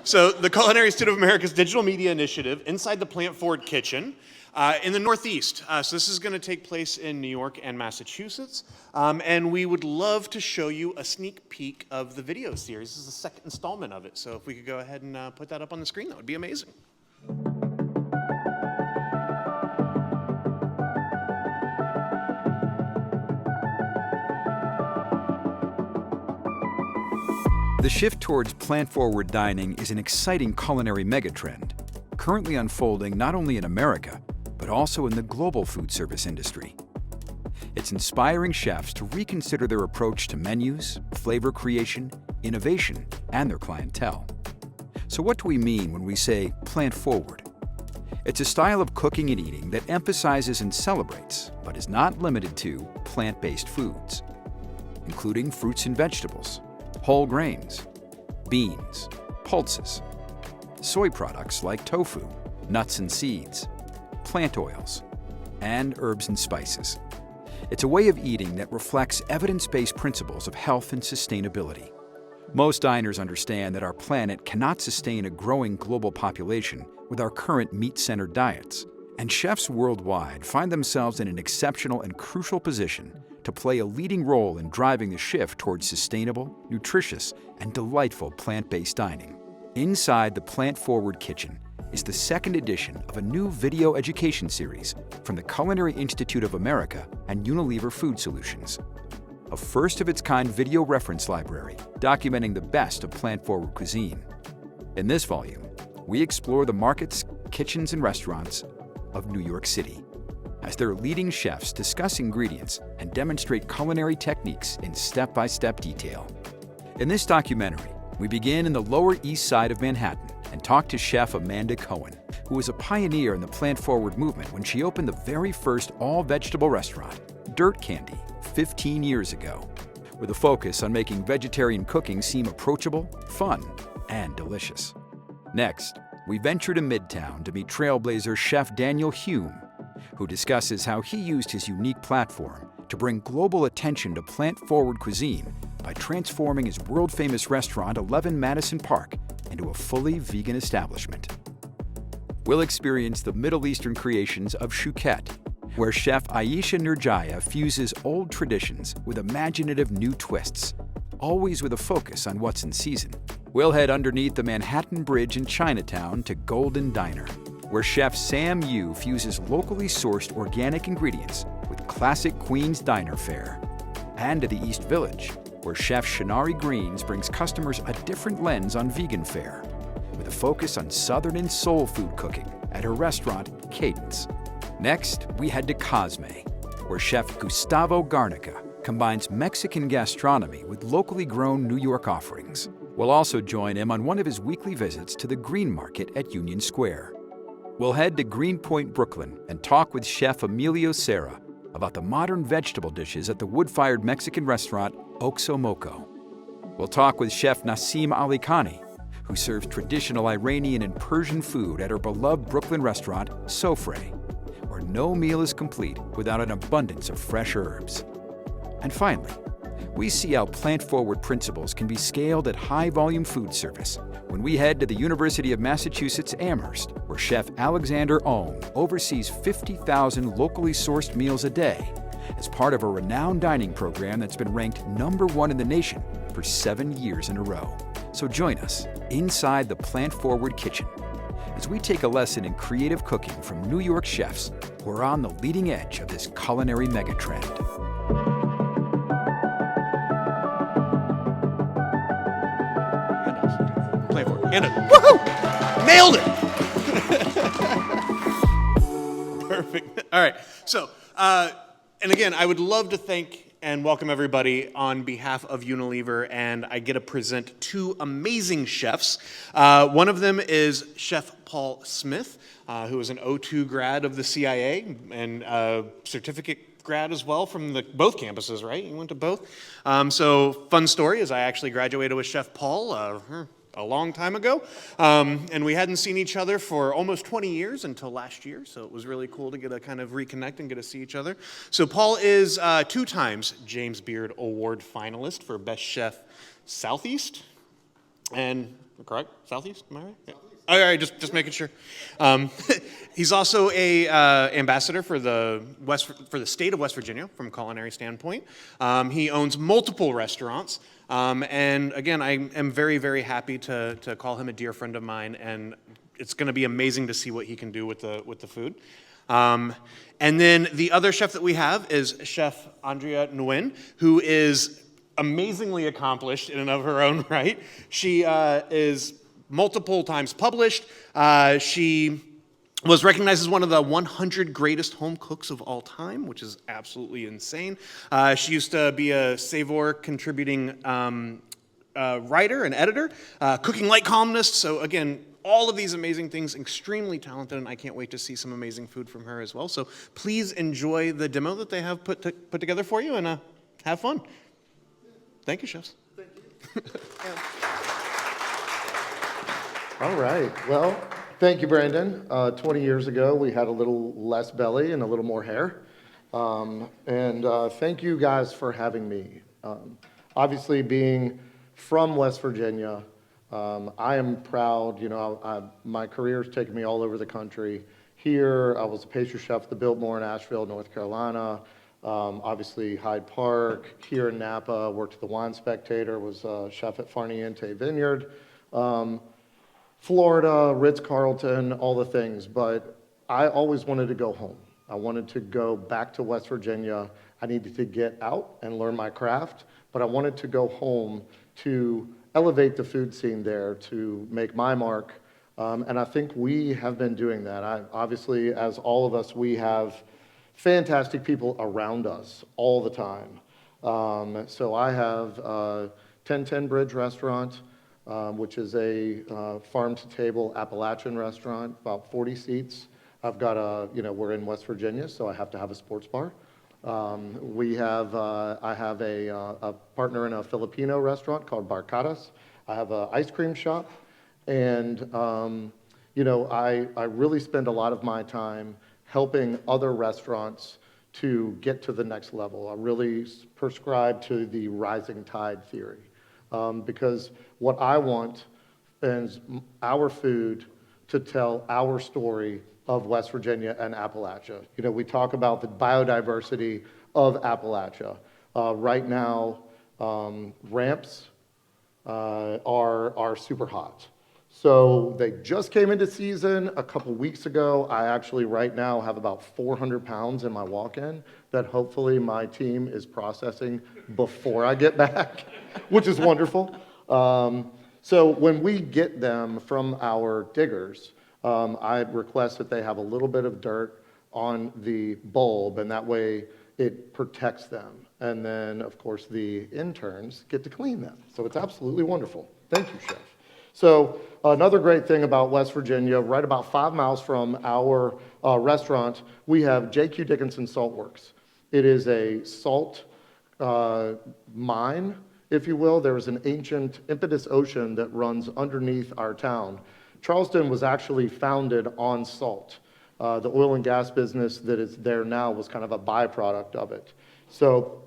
So the Culinary Institute of America's digital media initiative inside the Plant Forward Kitchen in the Northeast. So this is going to take place in New York and Massachusetts. And we would love to show you a sneak peek of the video series. This is the second installment of it. So if we could go ahead and put that up on the screen, that would be amazing. The shift towards plant-forward dining is an exciting culinary megatrend, currently unfolding not only in America, but also in the global food service industry. It's inspiring chefs to reconsider their approach to menus, flavor creation, innovation, and their clientele. So what do we mean when we say plant-forward? It's a style of cooking and eating that emphasizes and celebrates, but is not limited to, plant-based foods, including fruits and vegetables, whole grains, beans, pulses, soy products like tofu, nuts and seeds, plant oils, and herbs and spices. It's a way of eating that reflects evidence-based principles of health and sustainability. Most diners understand that our planet cannot sustain a growing global population with our current meat-centered diets, and chefs worldwide find themselves in an exceptional and crucial position to play a leading role in driving the shift towards sustainable, nutritious, and delightful plant-based dining. Inside the Plant Forward Kitchen is the second edition of a new video education series from the Culinary Institute of America and Unilever Food Solutions. A first-of-its-kind video reference library documenting the best of plant-forward cuisine. In this volume, we explore the markets, kitchens, and restaurants of New York City, as their leading chefs discuss ingredients and demonstrate culinary techniques in step-by-step detail. In this documentary, we begin in the Lower East Side of Manhattan and talk to Chef Andrea Nguyen, who was a pioneer in the plant-forward movement when she opened the very first all-vegetable restaurant, Dirt Candy, 15 years ago, with a focus on making vegetarian cooking seem approachable, fun, and delicious. Next, we venture to Midtown to meet trailblazer Chef Daniel Hume, who discusses how he used his unique platform to bring global attention to plant-forward cuisine by transforming his world-famous restaurant 11 Madison Park into a fully vegan establishment. We'll experience the Middle Eastern creations of Shuket, where Chef Ayesha Nurjaya fuses old traditions with imaginative new twists, always with a focus on what's in season. We'll head underneath the Manhattan Bridge in Chinatown to Golden Diner, where Chef Sam Yu fuses locally sourced organic ingredients with classic Queen's Diner fare. And to the East Village, where Chef Shinari Greens brings customers a different lens on vegan fare, with a focus on Southern and soul food cooking at her restaurant, Cadence. Next, we head to Cosme, where Chef Gustavo Garnica combines Mexican gastronomy with locally grown New York offerings. We'll also join him on one of his weekly visits to the Green Market at Union Square. We'll head to Greenpoint, Brooklyn, and talk with Chef Emilio Serra about the modern vegetable dishes at the wood-fired Mexican restaurant Oxo Moco. We'll talk with Chef Nassim Ali Khani, who serves traditional Iranian and Persian food at her beloved Brooklyn restaurant Sofre, where no meal is complete without an abundance of fresh herbs. And finally, we see how plant-forward principles can be scaled at high-volume food service when we head to the University of Massachusetts Amherst, where Chef Alexander Ohm oversees 50,000 locally sourced meals a day as part of a renowned dining program that's been ranked #1 in the nation for 7 years in a row. So join us inside the Plant-Forward Kitchen as we take a lesson in creative cooking from New York chefs who are on the leading edge of this culinary megatrend. Plant Forward. And woohoo! Nailed it! Perfect. All right. So, and again, I would love to thank and welcome everybody on behalf of Unilever, and I get to present two amazing chefs. One of them is Chef Paul Smith, who is an O2 grad of the CIA and certificate grad as well from both campuses, right? You went to both. So fun story is I actually graduated with Chef Paul a long time ago, and we hadn't seen each other for almost 20 years until last year, so it was really cool to get to kind of reconnect and get to see each other. So Paul is 2 times James Beard Award finalist for Best Chef Southeast, and correct? Southeast, am I right? Yeah. All right, just making sure. Um, he's also a ambassador for the state of West Virginia from a culinary standpoint. He owns multiple restaurants, and again, I am very, very happy to call him a dear friend of mine, and it's going to be amazing to see what he can do with the food. And then the other chef that we have is Chef Andrea Nguyen, who is amazingly accomplished in and of her own right. She is multiple times published. She was recognized as one of the 100 greatest home cooks of all time, which is absolutely insane. She used to be a Savor contributing writer and editor, cooking light columnist. So again, all of these amazing things, extremely talented, and I can't wait to see some amazing food from her as well. So please enjoy the demo that they have put together for you, and have fun. Thank you, chefs. Thank you. All right. Well, thank you, Brandon. 20 years ago, we had a little less belly and a little more hair. Thank you guys for having me. Obviously, being from West Virginia, I am proud. You know, my career's taken me all over the country. Here, I was a pastry chef at the Biltmore in Asheville, North Carolina. Obviously, Hyde Park. Here in Napa, worked at the Wine Spectator, was a chef at Farniente Vineyard. Florida, Ritz-Carlton, all the things. But I always wanted to go home. I wanted to go back to West Virginia. I needed to get out and learn my craft, but I wanted to go home to elevate the food scene there, to make my mark. And I think we have been doing that. Obviously, as all of us, we have fantastic people around us all the time. So I have 1010 Bridge Restaurant, which is a farm-to-table Appalachian restaurant, about 40 seats. I've got we're in West Virginia, so I have to have a sports bar. I have a partner in a Filipino restaurant called Barcadas. I have an ice cream shop, and I really spend a lot of my time helping other restaurants to get to the next level. I really prescribe to the rising tide theory, because what I want is our food to tell our story of West Virginia and Appalachia. You know, we talk about the biodiversity of Appalachia. Right now, ramps are super hot. So they just came into season a couple weeks ago. I actually right now have about 400 pounds in my walk-in that hopefully my team is processing before I get back, which is wonderful. So when we get them from our diggers, I request that they have a little bit of dirt on the bulb, and that way it protects them. And then, of course, the interns get to clean them. So it's absolutely wonderful. Thank you, Chef. So another great thing about West Virginia, right about 5 miles from our restaurant, we have J.Q. Dickinson Salt Works. It is a salt mine, if you will. There is an ancient impetus ocean that runs underneath our town. Charleston was actually founded on salt. The oil and gas business that is there now was kind of a byproduct of it. So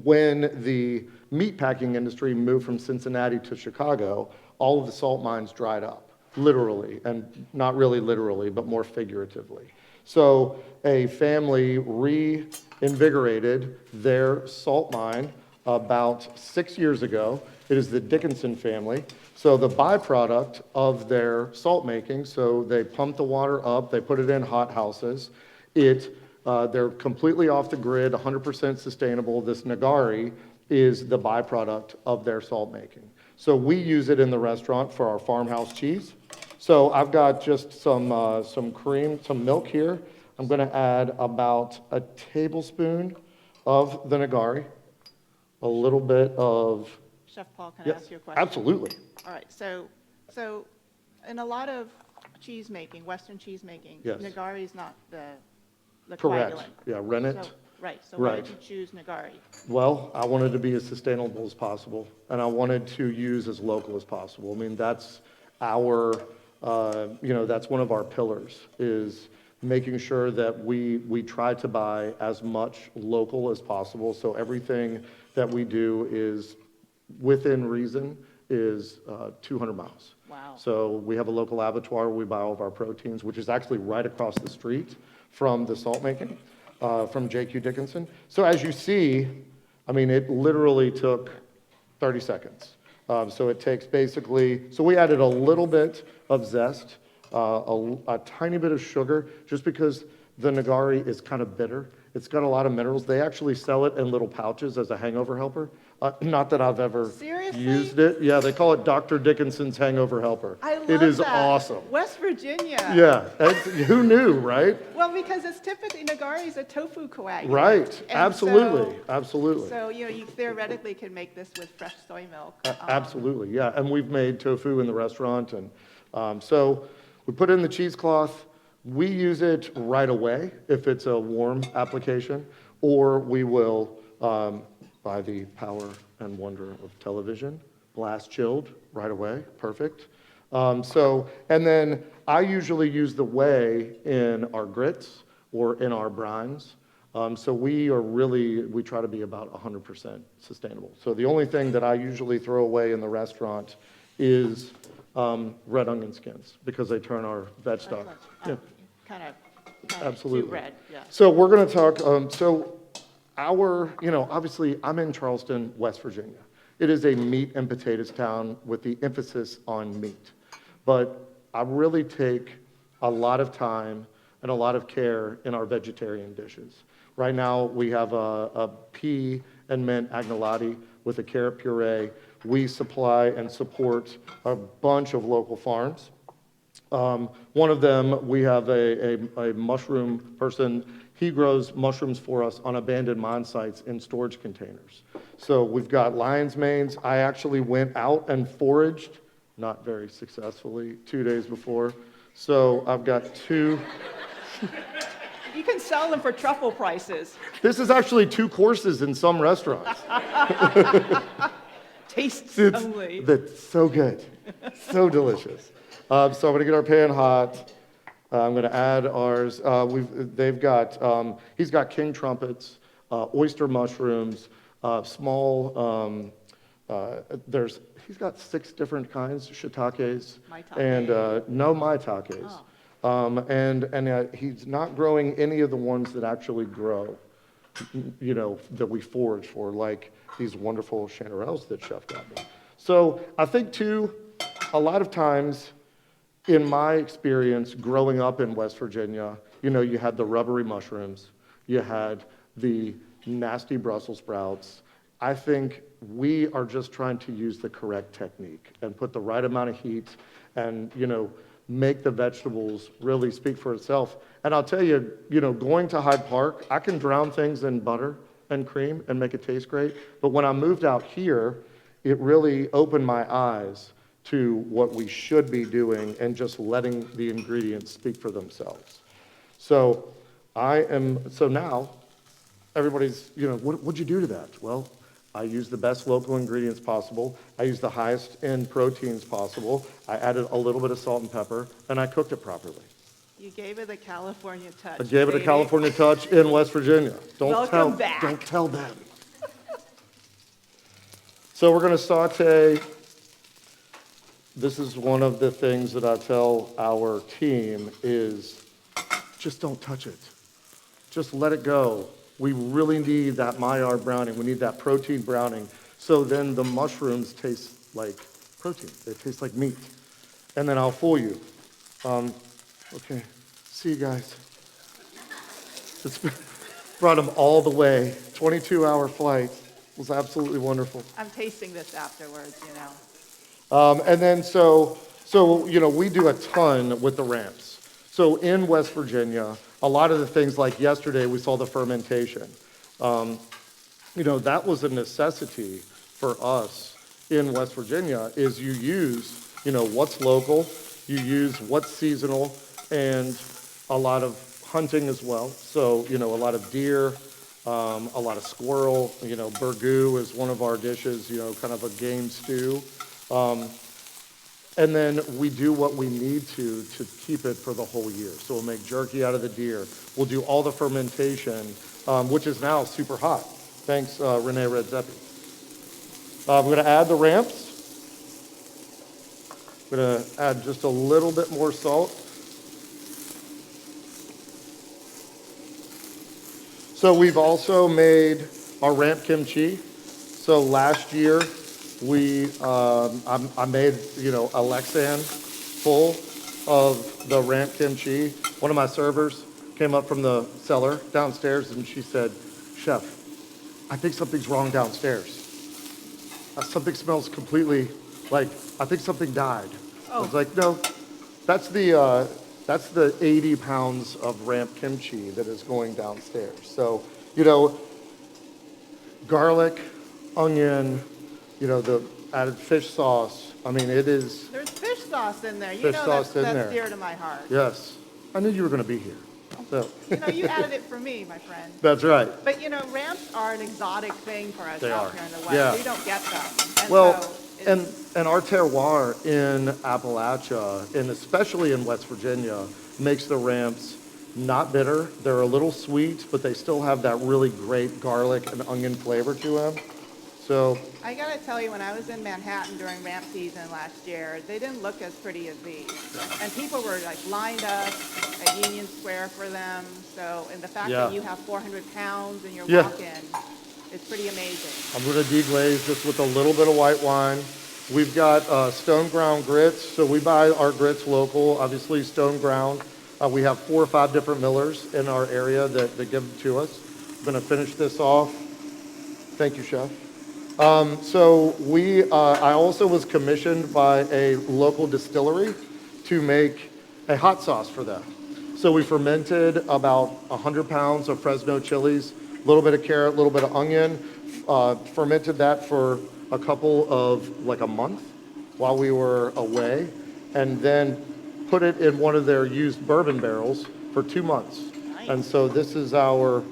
when the meatpacking industry moved from Cincinnati to Chicago, all of the salt mines dried up, literally, and not really literally, but more figuratively. So a family reinvigorated their salt mine about 6 years ago. It is the Dickinson family. So the byproduct of their salt making, so they pump the water up, they put it in hot houses. They're completely off the grid, 100% sustainable. This nagari is the byproduct of their salt making. So we use it in the restaurant for our farmhouse cheese. So I've got just some cream, some milk here. I'm going to add about a tablespoon of the nagari, a little bit of... Chef Paul, can I ask you a question? Absolutely. All right, so in a lot of cheese making, Western cheese making, Yes. nagari is not the Correct. coagulant. Yeah, rennet. So, right, so why Right. did you choose nagari? Well, I wanted to be as sustainable as possible, and I wanted to use as local as possible. I mean, that's our, that's one of our pillars, is making sure that we try to buy as much local as possible, so everything that we do is within reason is 200 miles. Wow. So we have a local abattoir where we buy all of our proteins, which is actually right across the street from the salt making, from J.Q. Dickinson. So as you see, I mean, it literally took 30 seconds. So it takes basically, so we added a little bit of zest, a tiny bit of sugar, just because the nigari is kind of bitter. It's got a lot of minerals. They actually sell it in little pouches as a hangover helper. Not that I've ever Seriously? used it. Yeah, they call it Dr. Dickinson's hangover helper. I love It is that. awesome. West Virginia. Yeah, who knew, right? Well, because it's typically, nigari is a tofu coagulant. Right, And absolutely, so- absolutely. So, you theoretically can make this with fresh soy milk. Absolutely, yeah. And we've made tofu in the restaurant. And so we put it in the cheesecloth. We use it right away if it's a warm application, or we will, by the power and wonder of television, blast chilled right away. Perfect. And then I usually use the whey in our grits or in our brines. So we try to be about 100% sustainable. So the only thing that I usually throw away in the restaurant is red onion skins, because they turn our veg stock. Yeah, Kind of absolutely. too red, yeah. So we're going to talk, obviously I'm in Charleston, West Virginia. It is a meat and potatoes town with the emphasis on meat. But I really take a lot of time and a lot of care in our vegetarian dishes. Right now, we have a pea and mint agnolotti with a carrot puree. We supply and support a bunch of local farms. One of them, we have a mushroom person. He grows mushrooms for us on abandoned mine sites in storage containers. So we've got lion's manes. I actually went out and foraged, not very successfully, 2 days before. So I've got 2. You can sell them for truffle prices. This is actually 2 courses in some restaurants. Tastes only. That's so good, so delicious. So I'm gonna get our pan hot. I'm gonna add ours. He's got king trumpets, oyster mushrooms, small. He's got 6 different kinds, shiitakes, Maitake. and no maitakes. And he's not growing any of the ones that actually grow, that we forage for, like these wonderful chanterelles that Chef got me. So I think too, a lot of times, in my experience growing up in West Virginia, you had the rubbery mushrooms, you had the nasty Brussels sprouts. I think we are just trying to use the correct technique and put the right amount of heat and, make the vegetables really speak for itself. And I'll tell you, going to Hyde Park, I can drown things in butter and cream and make it taste great. But when I moved out here, it really opened my eyes to what we should be doing and just letting the ingredients speak for themselves. So now everybody's, what'd you do to that? Well, I used the best local ingredients possible. I used the highest end proteins possible. I added a little bit of salt and pepper, and I cooked it properly. You gave it a California touch. I gave it a baby. California touch in West Virginia. Welcome back. Don't tell them. So we're gonna saute. This is one of the things that I tell our team is just don't touch it. Just let it go. We really need that Maillard browning. We need that protein browning. So then the mushrooms taste like protein. They taste like meat. And then I'll fool you. Okay, see you guys. It's brought them all the way. 22-hour flight. It was absolutely wonderful. I'm tasting this afterwards, And then so we do a ton with the ramps. So in West Virginia, a lot of the things like yesterday, we saw the fermentation. That was a necessity for us in West Virginia is you use, what's local, you use what's seasonal, and a lot of hunting as well. So, a lot of deer, a lot of squirrel, burgoo is one of our dishes, kind of a game stew. And then we do what we need to keep it for the whole year. So we'll make jerky out of the deer. We'll do all the fermentation, which is now super hot. Thanks, Renee Redzepi. I'm going to add the ramps. I'm gonna add just a little bit more salt. So we've also made our ramp kimchi. So last year, I made, a Lexan full of the ramp kimchi. One of my servers came up from the cellar downstairs and she said, "Chef, I think something's wrong downstairs. Something smells completely like, I think something died." I was like, "No, that's the 80 pounds of ramp kimchi that is going downstairs." So, garlic, onion, the added fish sauce. I mean, it is, There's fish sauce in there. Fish sauce in there. That's dear to my heart. yes. I knew you were going to be here. So, You added it for me, my friend. that's right. But ramps are an exotic thing for us They out are. here in the West. Yeah. We don't get them. And Well, so it's- and our terroir in Appalachia, and especially in West Virginia, makes the ramps not bitter. They're a little sweet, but they still have that really great garlic and onion flavor to them. So, I gotta tell you, when I was in Manhattan during ramp season last year, they didn't look as pretty as these. And people were like lined up at Union Square for them. So, and the fact Yeah. that you have 400 pounds in your Yeah. walk-in, it's pretty amazing. I'm going to deglaze this with a little bit of white wine. We've got stone ground grits, so we buy our grits local, obviously stone ground. We have 4 or 5 different millers in our area that give them to us. I'm going to finish this off. Thank you, Chef. I also was commissioned by a local distillery to make a hot sauce for them. So we fermented about 100 pounds of Fresno chilies, a little bit of carrot, a little bit of onion, fermented that for a couple of, like a month while we were away, and then put it in one of their used bourbon barrels for 2 months. And so this is our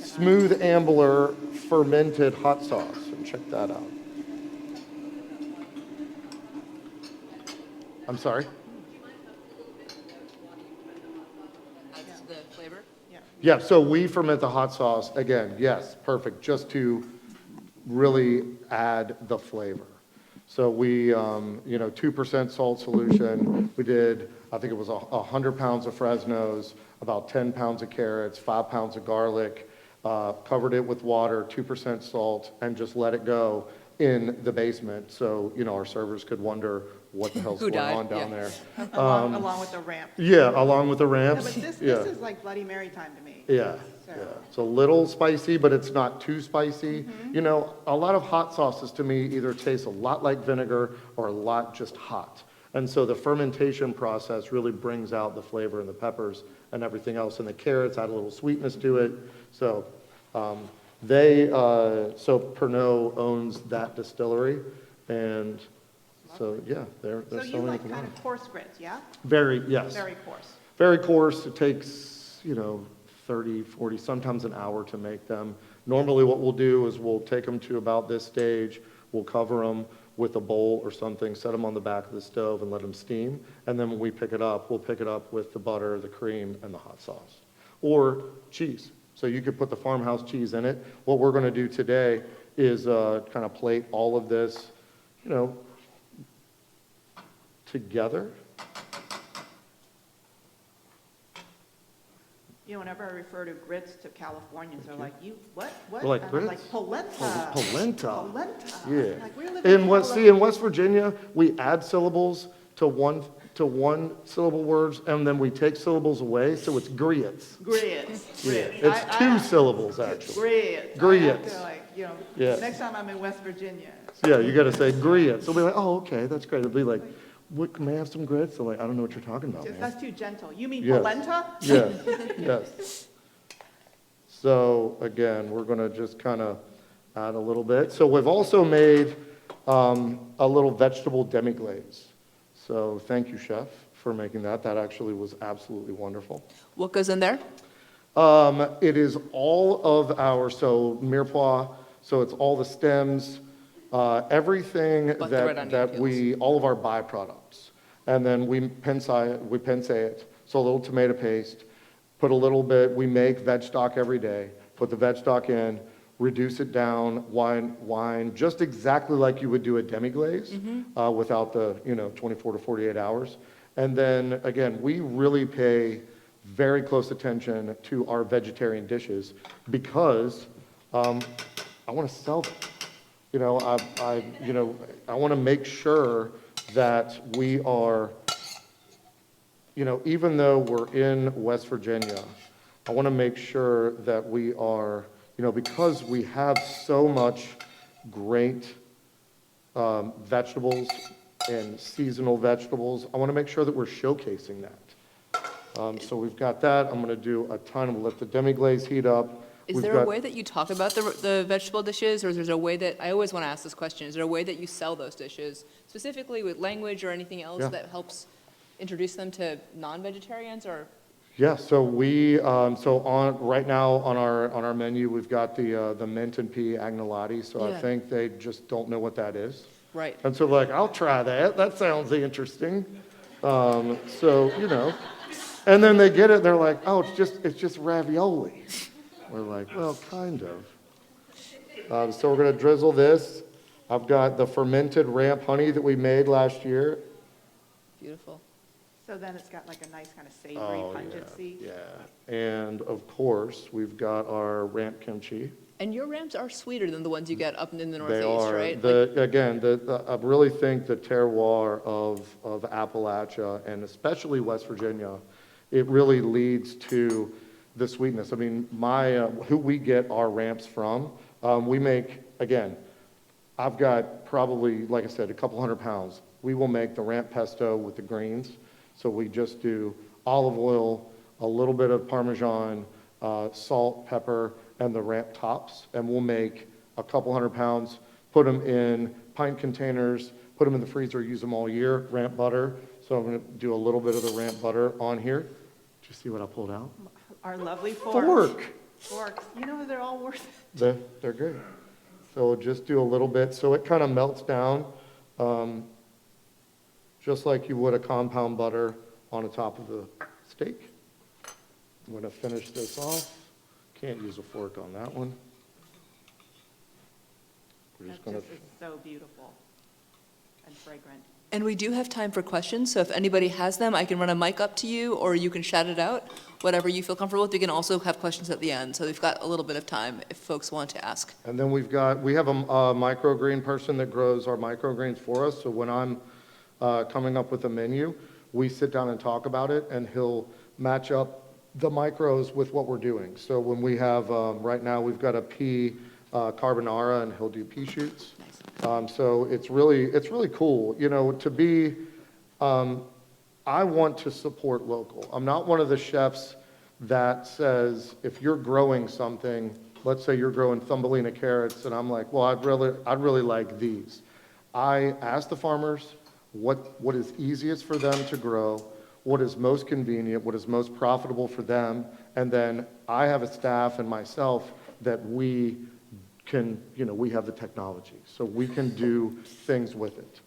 Smooth Ambler fermented hot sauce, and check that out. I'm sorry? Adds the flavor. Yeah, so we ferment the hot sauce, again, yes, perfect, just to really add the flavor. So we, 2% salt solution, we did, I think it was 100 pounds of Fresnos, about 10 pounds of carrots, 5 pounds of garlic, covered it with water, 2% salt, and just let it go in the basement. So, our servers could wonder what the hell's Who going died? on down Yeah. there. Along with the ramp. Yeah, along with the No, ramps. but this Yeah. is like Bloody Mary time to me. Yeah, So- yeah. It's a little spicy, but it's not too spicy. A lot of hot sauces to me either taste a lot like vinegar or a lot just hot. And so the fermentation process really brings out the flavor in the peppers and everything else. And the carrots add a little sweetness to it. So so Pernod owns that distillery. And so, yeah, they're So you selling like it kind tomorrow. of coarse grits, yeah? Very, yes. Very coarse. Very coarse. It takes, 30, 40, sometimes an hour to make them. Normally what we'll do is we'll take them to about this stage, we'll cover them with a bowl or something, set them on the back of the stove and let them steam. And then when we pick it up, we'll pick it up with the butter, the cream, and the hot sauce. Or cheese. So you could put the farmhouse cheese in it. What we're going to do today is kind of plate all of this, together. Whenever I refer to grits to Californians, they're like, what? We're like, And I'm grits? like, polenta. Polenta. Polenta. Yeah. Like, we're living in In West Virginia, we add syllables to one syllable words, and then we take syllables away, so it's grits. Grits. Yeah, Grits. it's 2 syllables, actually. Grits. Grits. I have to, Yeah. next time I'm in West Virginia. Yeah, you gotta say grits. They'll be like, oh, okay, that's great. It'll be like, what, may I have some grits? They're like, I don't know what you're talking about, man. That's too gentle. You mean Yes. polenta? Yes, yes. So again, we're gonna just kind of add a little bit. So we've also made a little vegetable demi-glaze. So thank you, Chef, for making that. That actually was absolutely wonderful. What goes in there? It is all of our, so mirepoix, so it's all the stems, everything Like the red onion that all of our byproducts. And then we pince it, so a little tomato paste, put a little bit, we make veg stock every day, put the veg stock in, reduce it down, wine, just exactly like you would do a demi-glaze, without the, 24 to 48 hours. And then, again, we really pay very close attention to our vegetarian dishes because I want to sell them. I want to make sure that we are, even though we're in West Virginia, I want to make sure that we are, because we have so much great vegetables and seasonal vegetables, I want to make sure that we're showcasing that. So we've got that. I'm going to do a ton. We'll let the demi-glaze heat up. Is there a way that you talk about the vegetable dishes, or is there a way that, I always want to ask this question, is there a way that you sell those dishes, specifically with language or anything else that helps introduce them to non-vegetarians, or? Yeah, so right now on our menu, we've got the mint and pea agnolotti, so I think they just don't know what that is. Right. And so like, I'll try that. That sounds interesting. And then they get it, they're like, oh, it's just ravioli. We're like, well, kind of. So we're going to drizzle this. I've got the fermented ramp honey that we made last year. Beautiful. So then it's got like a nice kind of savory pungency. Yeah. And of course, we've got our ramp kimchi. And your ramps are sweeter than the ones you get up in the They Northeast, are. right? I really think the terroir of Appalachia, and especially West Virginia, it really leads to the sweetness. I mean, who we get our ramps from, we make, again, I've got probably, like I said, a couple 100 pounds. We will make the ramp pesto with the greens. So we just do olive oil, a little bit of Parmesan, salt, pepper, and the ramp tops. And we'll make a couple 100 pounds, put them in pint containers, put them in the freezer, use them all year, ramp butter. So I'm going to do a little bit of the ramp butter on here. Did you see what I pulled out? Our lovely forks. Fork. They're all worth it. They're great. So we'll just do a little bit. So it kind of melts down, just like you would a compound butter on the top of the steak. I'm going to finish this off. Can't use a fork on that one. We're just going to. Is so beautiful and fragrant. And we do have time for questions, so if anybody has them, I can run a mic up to you, or you can shout it out, whatever you feel comfortable with. We can also have questions at the end, so we've got a little bit of time if folks want to ask. And then we have a microgreen person that grows our microgreens for us. So when I'm coming up with a menu, we sit down and talk about it, and he'll match up the micros with what we're doing. So when we have, right now we've got a pea carbonara, and he'll do pea shoots. Nice. So it's really cool, to be, I want to support local. I'm not one of the chefs that says, if you're growing something, let's say you're growing Thumbelina carrots, and I'm like, well, I'd really like these. I ask the farmers what is easiest for them to grow, what is most convenient, what is most profitable for them, and then I have a staff and myself that we can, we have the technology, so we can do things with it.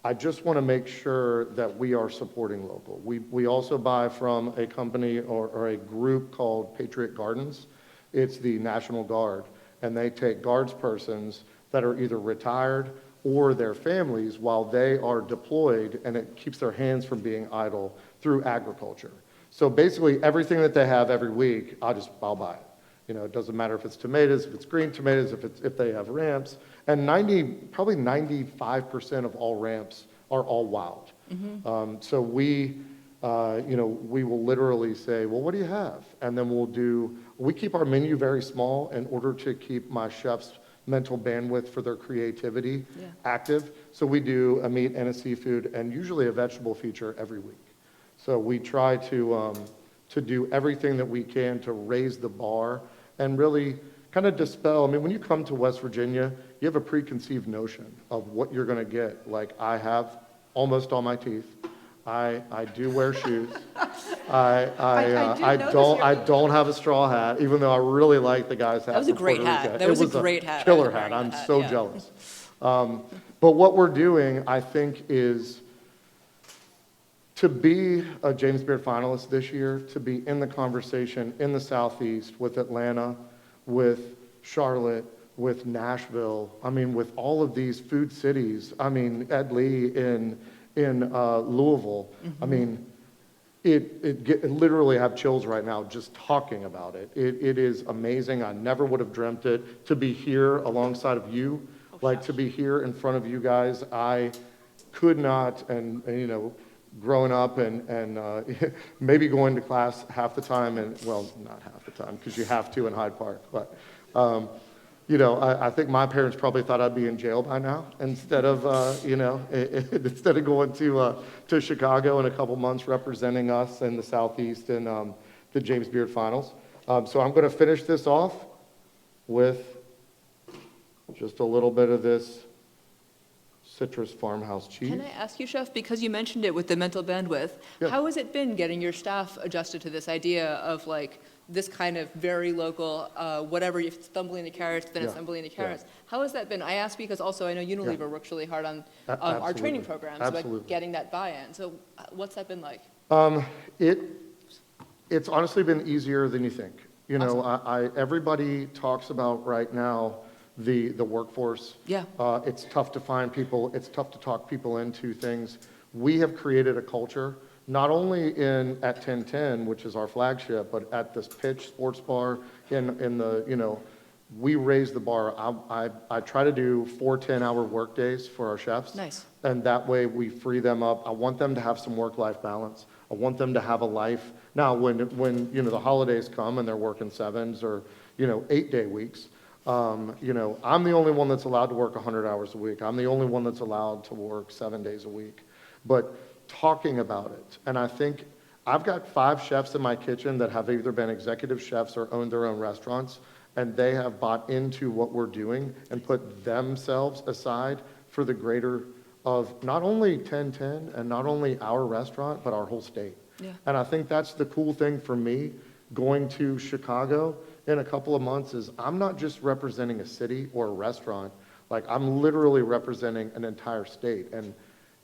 I just want to make sure that we are supporting local. We also buy from a company or a group called Patriot Gardens. It's the National Guard, and they take guards persons that are either retired or their families while they are deployed, and it keeps their hands from being idle through agriculture. So basically everything that they have every week, I'll buy it. It doesn't matter if it's tomatoes, if it's green tomatoes, if they have ramps. And probably 95% of all ramps are all wild. Mm-hmm. So we will literally say, well, what do you have? And then we keep our menu very small in order to keep my chefs' mental bandwidth for their creativity active. So we do a meat and a seafood and usually a vegetable feature every week. So we try to do everything that we can to raise the bar and really kind of dispel. I mean, when you come to West Virginia, you have a preconceived notion of what you're going to get. Like, I have almost all my teeth. I do wear shoes. I don't have a straw hat, even though I really like the guy's hat. That was a great hat. That was a great hat. Killer hat. I'm so jealous. But what we're doing, I think, is to be a James Beard finalist this year, to be in the conversation in the Southeast with Atlanta, with Charlotte, with Nashville, I mean, with all of these food cities, I mean, Ed Lee in Louisville, I mean, it literally have chills right now just talking about it. It is amazing. I never would have dreamt it. To be here alongside of you, like to be here in front of you guys, I could not, and you know, growing up and maybe going to class half the time, and well, not half the time, because you have to in Hyde Park, but you know, I think my parents probably thought I'd be in jail by now instead of, you know, instead of going to Chicago in a couple months representing us in the Southeast in the James Beard Finals. So I'm going to finish this off with just a little bit of this citrus farmhouse cheese. Can I ask you, Chef, because you mentioned it with the mental bandwidth, Yeah. how has it been getting your staff adjusted to this idea of like this kind of very local, whatever, if it's tumbling the carrots, then it's Yeah. tumbling the Yeah. carrots. How has that been? I ask because also I know Unilever works really hard on our training Absolutely. programs, Absolutely. about getting that buy-in. So what's that been like? It's honestly been easier than you think. You know, everybody talks about right now the workforce. Yeah. It's tough to find people. It's tough to talk people into things. We have created a culture, not only at 1010, which is our flagship, but at this Pitch Sports Bar in the, you know, we raise the bar. I try to do 4 10-hour work days for our chefs. Nice. And that way we free them up. I want them to have some work-life balance. I want them to have a life. Now, when you know, the holidays come and they're working 7s or, you know, 8-day weeks, you know, I'm the only one that's allowed to work 100 hours a week. I'm the only one that's allowed to work 7 days a week. But talking about it, and I think I've got 5 chefs in my kitchen that have either been executive chefs or owned their own restaurants, and they have bought into what we're doing and put themselves aside for the greater of not only 1010 and not only our restaurant, but our whole state. Yeah. And I think that's the cool thing for me going to Chicago in a couple of months is I'm not just representing a city or a restaurant, like I'm literally representing an entire state. And,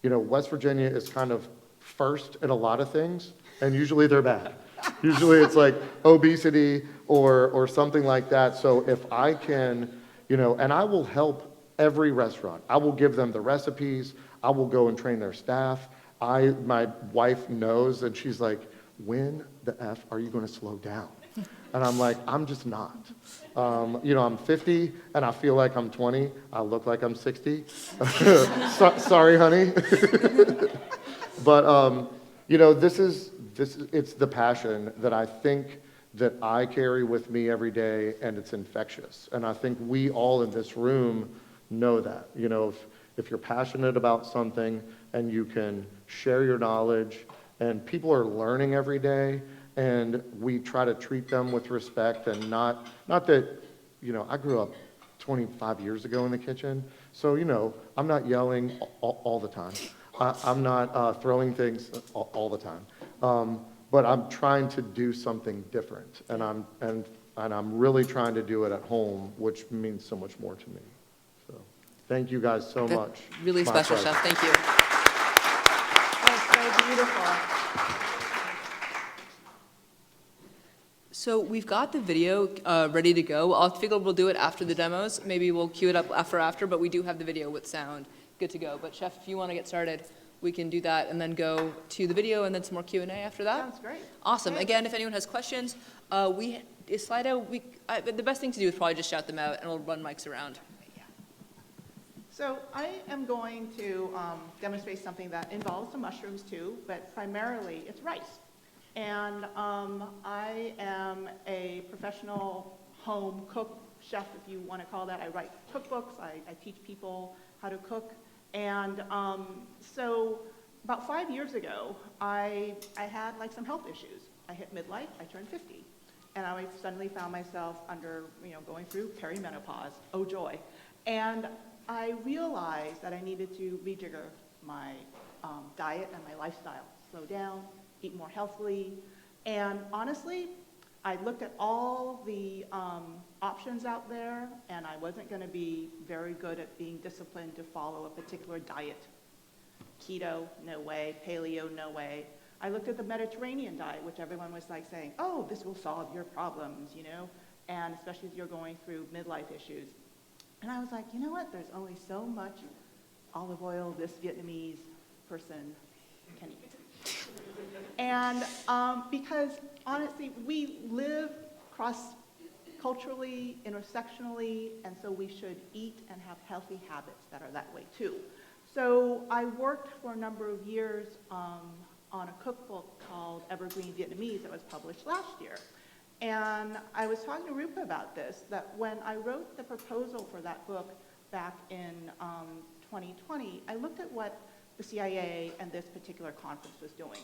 you know, West Virginia is kind of first in a lot of things, and usually they're bad. Usually it's like obesity or something like that. So if I can, you know, and I will help every restaurant. I will give them the recipes. I will go and train their staff. My wife knows, and she's like, when the F are you going to slow down? And I'm like, I'm just not. You know, I'm 50 and I feel like I'm 20. I look like I'm 60. Sorry, honey. But, you know, it's the passion that I think that I carry with me every day, and it's infectious. And I think we all in this room know that. You know, if you're passionate about something and you can share your knowledge, and people are learning every day, and we try to treat them with respect, and not that, you know, I grew up 25 years ago in the kitchen, so, you know, I'm not yelling all the time. I'm not throwing things all the time. But I'm trying to do something different, and I'm really trying to do it at home, which means so much more to me. So, thank you guys so much. Really My special, pleasure. Chef. Thank you. That's so beautiful. So we've got the video ready to go. I figure we'll do it after the demos. Maybe we'll cue it up after, but we do have the video with sound good to go. But Chef, if you want to get started, we can do that and then go to the video and then some more Q&A after that. Sounds great. Awesome. Great. Again, if anyone has questions, Slido, the best thing to do is probably just shout them out and we'll run mics around. So I am going to demonstrate something that involves some mushrooms too, but primarily it's rice. And I am a professional home cook, chef, if you want to call that. I write cookbooks. I teach people how to cook. And so about 5 years ago, I had like some health issues. I hit midlife. I turned 50. And I suddenly found myself going through perimenopause. Oh, joy. And I realized that I needed to rejigger my diet and my lifestyle. Slow down, eat more healthily. And honestly, I looked at all the options out there, and I wasn't going to be very good at being disciplined to follow a particular diet. Keto, no way. Paleo, no way. I looked at the Mediterranean diet, which everyone was like saying, oh, this will solve your problems, you know. and especially as you're going through midlife issues. And I was like, you know what, there's only so much olive oil this Vietnamese person can eat. And because honestly, we live cross-culturally, intersectionally, and so we should eat and have healthy habits that are that way too. So I worked for a number of years on a cookbook called Evergreen Vietnamese that was published last year. And I was talking to Rupa about this, that when I wrote the proposal for that book back in 2020, I looked at what the CIA and this particular conference was doing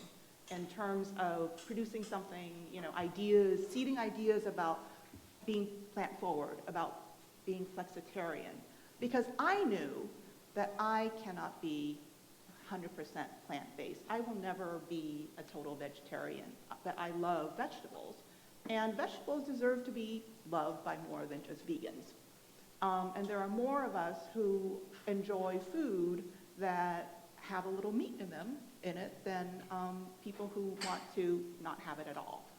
in terms of producing something, ideas, seeding ideas about being plant forward, about being flexitarian. Because I knew that I cannot be 100% plant-based. I will never be a total vegetarian, but I love vegetables. And vegetables deserve to be loved by more than just vegans. And there are more of us who enjoy food that have a little meat in it than people who want to not have it at all.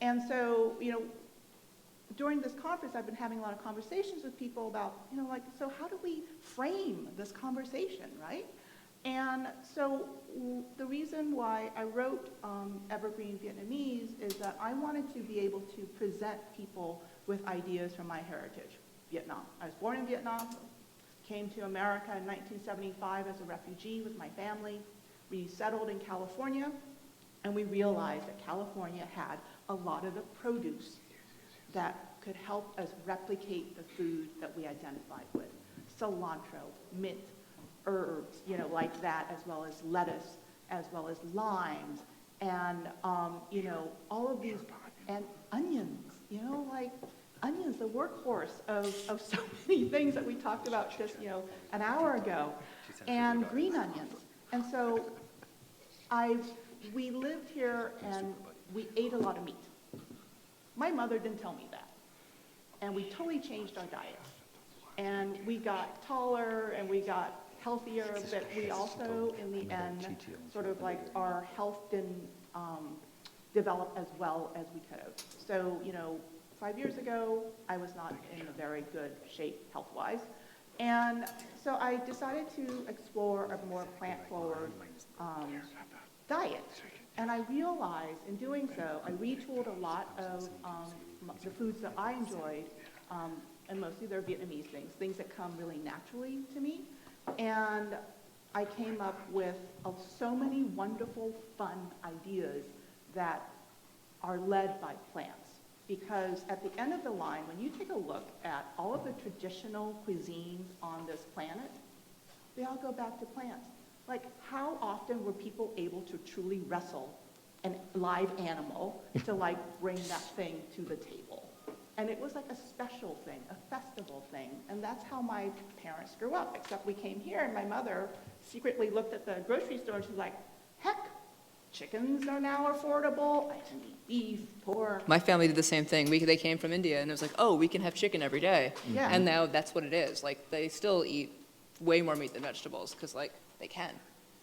And so, during this conference, I've been having a lot of conversations with people about, so how do we frame this conversation, right? And so the reason why I wrote Evergreen Vietnamese is that I wanted to be able to present people with ideas from my heritage, Vietnam. I was born in Vietnam, came to America in 1975 as a refugee with my family. We settled in California, and we realized that California had a lot of the produce that could help us replicate the food that we identified with. Cilantro, mint, herbs, like that, as well as lettuce, as well as limes, and, all of these, and onions, onions, the workhorse of so many things that we talked about just, an hour ago, and green onions. And so we lived here and we ate a lot of meat. My mother didn't tell me that. And we totally changed our diet. And we got taller and we got healthier, but we also, in the end, sort of like our health didn't develop as well as we could have. So, 5 years ago, I was not in a very good shape health-wise. And so I decided to explore a more plant-forward diet. And I realized in doing so, I retooled a lot of the foods that I enjoyed, and mostly they're Vietnamese things that come really naturally to me. And I came up with so many wonderful, fun ideas that are led by plants. Because at the end of the line, when you take a look at all of the traditional cuisines on this planet, they all go back to plants. Like, how often were people able to truly wrestle a live animal to bring that thing to the table? And it was like a special thing, a festival thing. And that's how my parents grew up, except we came here and my mother secretly looked at the grocery store and she's like, heck, chickens are now affordable. I can eat beef, pork. My family did the same thing. They came from India, and it was like, oh, we can have chicken every day. Yeah. And now that's what it is. They still eat way more meat than vegetables because, they can.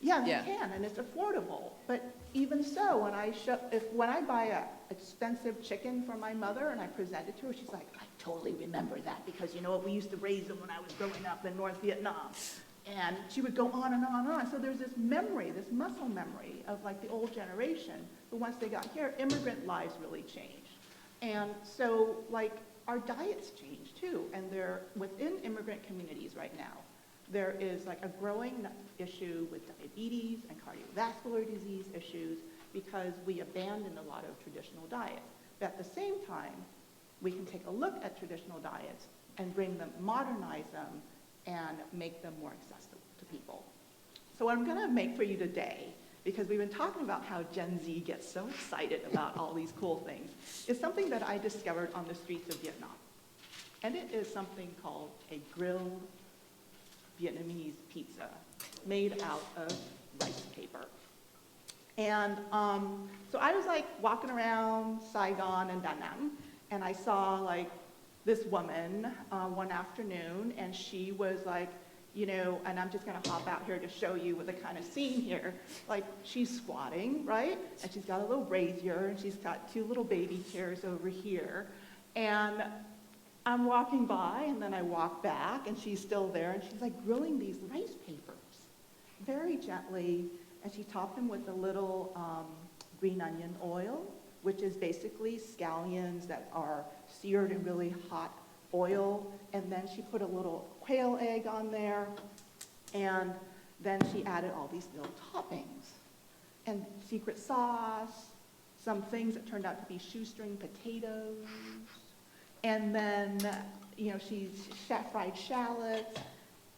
Yeah, they can, and it's affordable. But even so, when I buy a expensive chicken for my mother and I present it to her, she's like, I totally remember that because you know what, we used to raise them when I was growing up in North Vietnam. And she would go on and on and on. So there's this memory, this muscle memory of the old generation. But once they got here, immigrant lives really changed. And so our diets change too. And they're within immigrant communities right now. There is a growing issue with diabetes and cardiovascular disease issues because we abandoned a lot of traditional diets. But at the same time, we can take a look at traditional diets and modernize them, and make them more accessible to people. So what I'm going to make for you today, because we've been talking about how Gen Z gets so excited about all these cool things, is something that I discovered on the streets of Vietnam. And it is something called a grilled Vietnamese pizza made out of rice paper. And so I was walking around Saigon and Da Nang, and I saw this woman one afternoon, and she was and I'm just going to hop out here to show you the kind of scene here. She's squatting, right? And she's got a little brazier, and she's got two little baby chairs over here. And I'm walking by, and then I walk back, and she's still there, and she's like grilling these rice papers very gently, and she topped them with a little green onion oil, which is basically scallions that are seared in really hot oil, and then she put a little quail egg on there, and then she added all these little toppings, and secret sauce, some things that turned out to be shoestring potatoes, and then, you know, she fried shallots,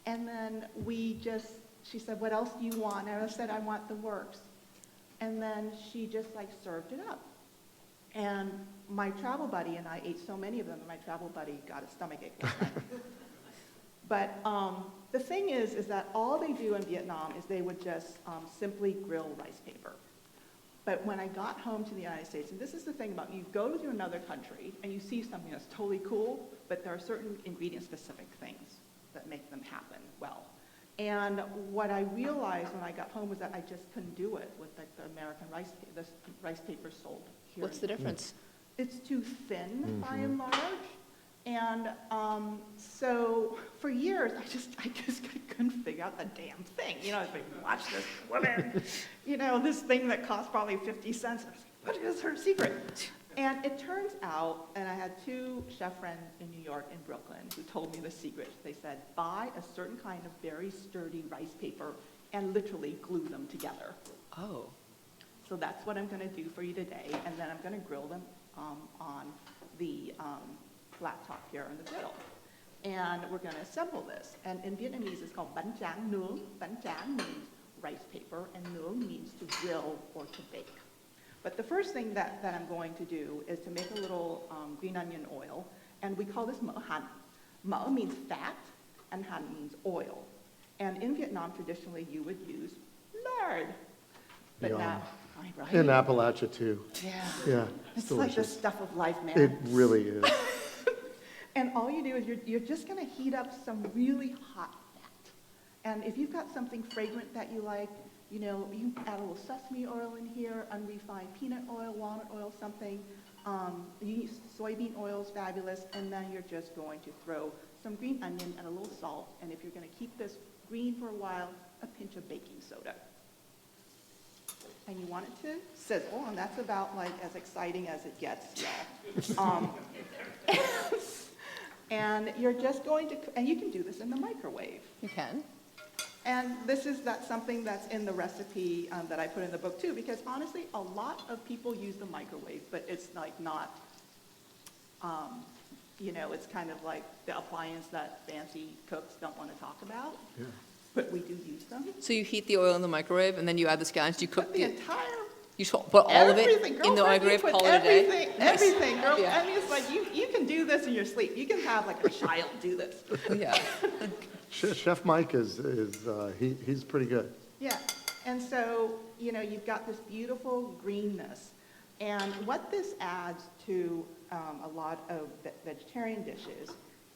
and then she said, what else do you want? And I said, I want the works. And then she just like served it up. And my travel buddy and I ate so many of them, and my travel buddy got a stomachache last night. But the thing is that all they do in Vietnam is they would just simply grill rice paper. But when I got home to the United States, and this is the thing about you go to another country and you see something that's totally cool, but there are certain ingredient-specific things that make them happen well. And what I realized when I got home was that I just couldn't do it with like the American the rice paper sold here. What's the difference? It's too thin by and large. And so for years, I just couldn't figure out the damn thing. You know, it's like, watch this woman, you know, this thing that cost probably 50 cents. I was like, what is her secret? And it turns out, and I had two chef friends in New York and Brooklyn who told me the secret. They said, buy a certain kind of very sturdy rice paper and literally glue them together. Oh. So that's what I'm going to do for you today, and then I'm going to grill them on the flat top here in the griddle. And we're going to assemble this. And in Vietnamese, it's called bánh tráng nướng. Bánh tráng means rice paper, and nướng means to grill or to bake. But the first thing that I'm going to do is to make a little green onion oil, and we call this mỡ hành. Mỡ means fat, and hành means oil. And in Vietnam, traditionally, you would use lard. But Yum. now, right? In Appalachia, too. Yeah. Yeah, It's like the stuff of life, man. It really is. And all you do is you're just going to heat up some really hot fat. And if you've got something fragrant that you like, you know, you can add a little sesame oil in here, unrefined peanut oil, walnut oil, something. You use soybean oil is fabulous. And then you're just going to throw some green onion and a little salt. And if you're going to keep this green for a while, a pinch of baking soda. And you want it to sizzle, and that's about like as exciting as it gets, y'all. And you're just going to, and you can do this in the microwave. You can? And that's something that's in the recipe that I put in the book too, because honestly, a lot of people use the microwave, but it's like not, you know, it's kind of like the appliance that fancy cooks don't want to talk about. Yeah. But we do use them. So you heat the oil in the microwave, and then you add the scallions. Do you cook Put the entire, You put all of it everything, in the girlfriend, you microwave, put call it a day? everything, everything, girl. Yeah. I mean, it's like you can do this in your sleep. You can have like a child do this. Yeah. Chef Mike he's pretty good. Yeah, and so, you know, you've got this beautiful greenness. And what this adds to a lot of vegetarian dishes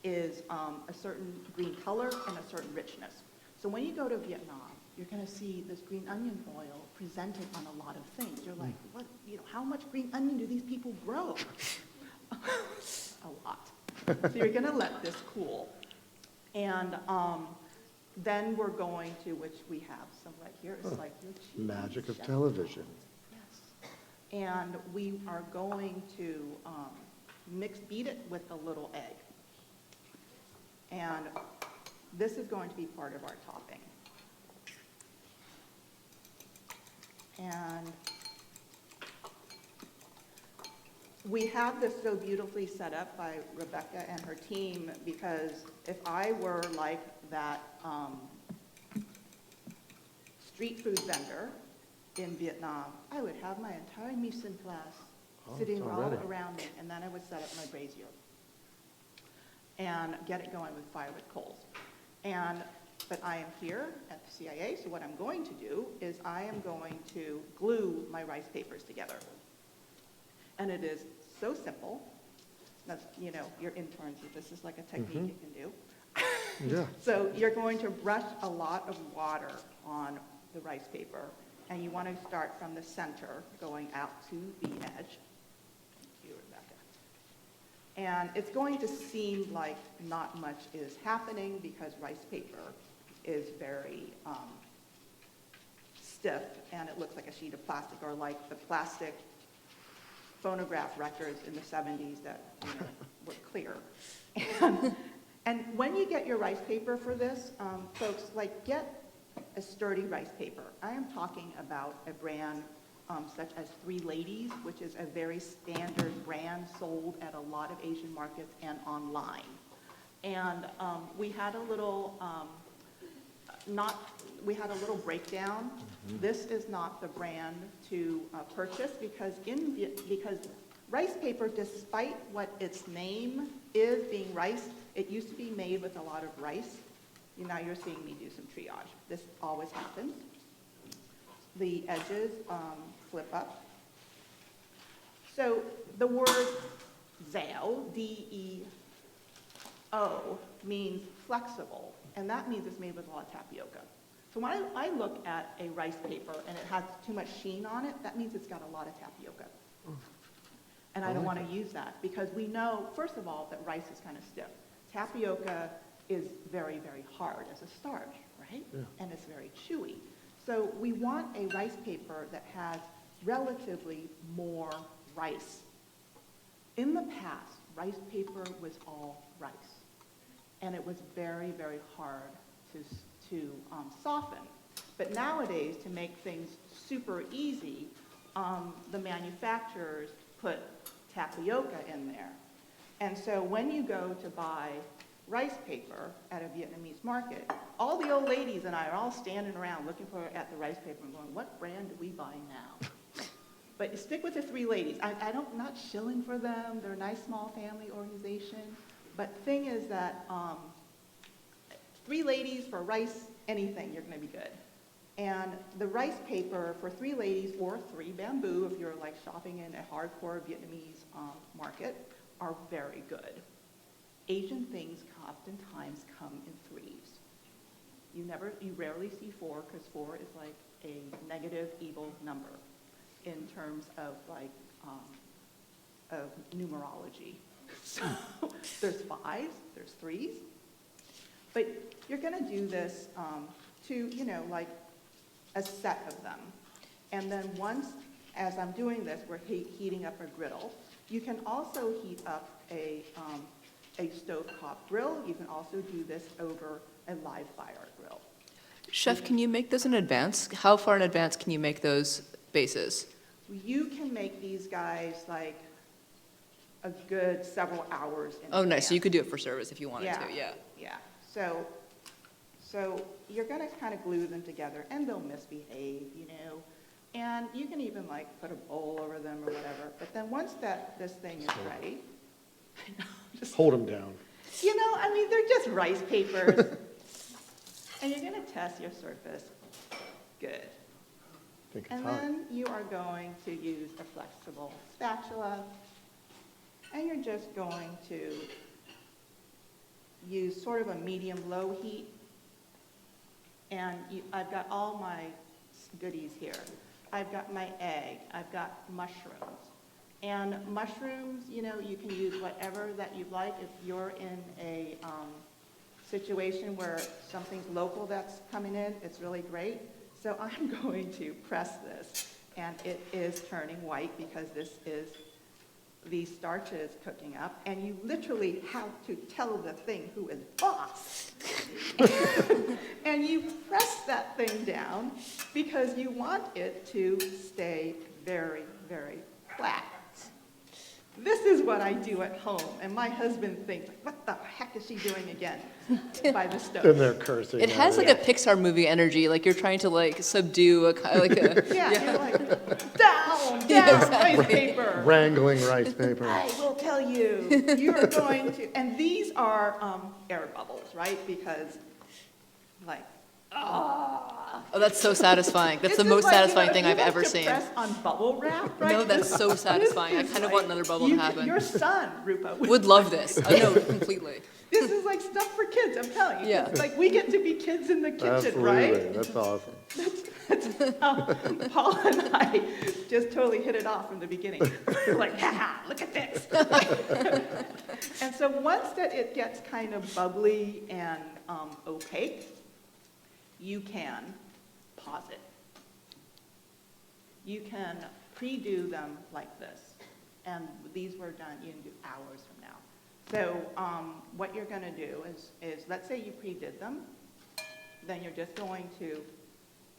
is a certain green color and a certain richness. So when you go to Vietnam, you're going to see this green onion oil presented on a lot of things. You're like, what? You know, how much green onion do these people grow? A lot. So you're going to let this cool. And then we're going to, which we have some right here, it's like your cheese. Magic of chef. television. Yes. And we are going to beat it with a little egg. And this is going to be part of our topping. And we have this so beautifully set up by Rebecca and her team, because if I were like that street food vendor in Vietnam, I would have my entire mise en place sitting it's all already. around me, and then I would set up my brazier and get it going with firewood coals. But I am here at the CIA, so what I'm going to do is I am going to glue my rice papers together. And it is so simple. That's, you know, your interns, this is like a technique you can do. Yeah. So you're going to brush a lot of water on the rice paper, and you want to start from the center, going out to the edge. Thank you, Rebecca. And it's going to seem like not much is happening because rice paper is very stiff and it looks like a sheet of plastic, or like the plastic phonograph records in the 70s that were clear. And when you get your rice paper for this, folks, like, get a sturdy rice paper. I am talking about a brand such as Three Ladies, which is a very standard brand sold at a lot of Asian markets and online. And we had a little breakdown. This is not the brand to purchase because rice paper, despite what its name is being rice, it used to be made with a lot of rice. Now you're seeing me do some triage. This always happens. The edges flip up. So the word Deo, D-E-O, means flexible, and that means it's made with a lot of tapioca. So when I look at a rice paper and it has too much sheen on it, that means it's got a lot of tapioca. And I don't want to use that because we know, first of all, that rice is kind of stiff. Tapioca is very, very hard as a starch, right? Yeah. And it's very chewy. So we want a rice paper that has relatively more rice. In the past, rice paper was all rice. And it was very, very hard to soften. But nowadays, to make things super easy, the manufacturers put tapioca in there. And so when you go to buy rice paper at a Vietnamese market, all the old ladies and I are all standing around looking at the rice paper and going, what brand do we buy now? But you stick with the Three Ladies. I'm not shilling for them. They're a nice small family organization. But the thing is that Three Ladies for rice, anything, you're going to be good. And the rice paper for Three Ladies or Three Bamboo, if you're like shopping in a hardcore Vietnamese market, are very good. Asian things oftentimes come in threes. You rarely see four because four is like a negative evil number in terms of like of numerology. So there's fives, there's threes, but you're going to do this to like a set of them, and then once, as I'm doing this, we're heating up a griddle. You can also heat up a stovetop grill. You can also do this over a live fire grill. Chef, can you make those in advance? How far in advance can you make those bases? You can make these guys like a good several hours in Oh, nice. advance. So you could do it for service if you wanted to, yeah. Yeah. So you're going to kind of glue them together, and they'll misbehave, And you can even like put a bowl over them or whatever. But then once this thing is ready, Hold them down. they're just rice papers. And you're going to test your surface. Good. And then you are going to use a flexible spatula. And you're just going to use sort of a medium-low heat. And I've got all my goodies here. I've got my egg. I've got mushrooms. And mushrooms, you can use whatever that you like. If you're in a situation where something's local that's coming in, it's really great. So I'm going to press this, and it is turning white because this is the starches cooking up, and you literally have to tell the thing who is boss. And you press that thing down because you want it to stay very, very flat. This is what I do at home, and my husband thinks, what the heck is she doing again by the stove? And they're cursing. It has like a Pixar movie energy, like you're trying to like subdue Yeah, you're like, down, rice paper. Wrangling rice paper. I will tell you, you're going to, and these are air bubbles, right? Because, Oh, that's so satisfying. That's the most satisfying thing I've ever seen. Press on bubble wrap, right? No, that's so satisfying. I kind of want another bubble to happen. Your son, Rupa, Would love this. I know, completely. This is like stuff for kids, I'm telling you. Yeah. It's like we get to be kids in the kitchen, Absolutely. right? That's awesome. That's how Paul and I just totally hit it off from the beginning. Like, ha, look at this. And so once that it gets kind of bubbly and opaque, you can pause it. You can pre-do them like this. And these were done, you can do hours from now. So what you're going to do is, let's say you pre-did them, then you're just going to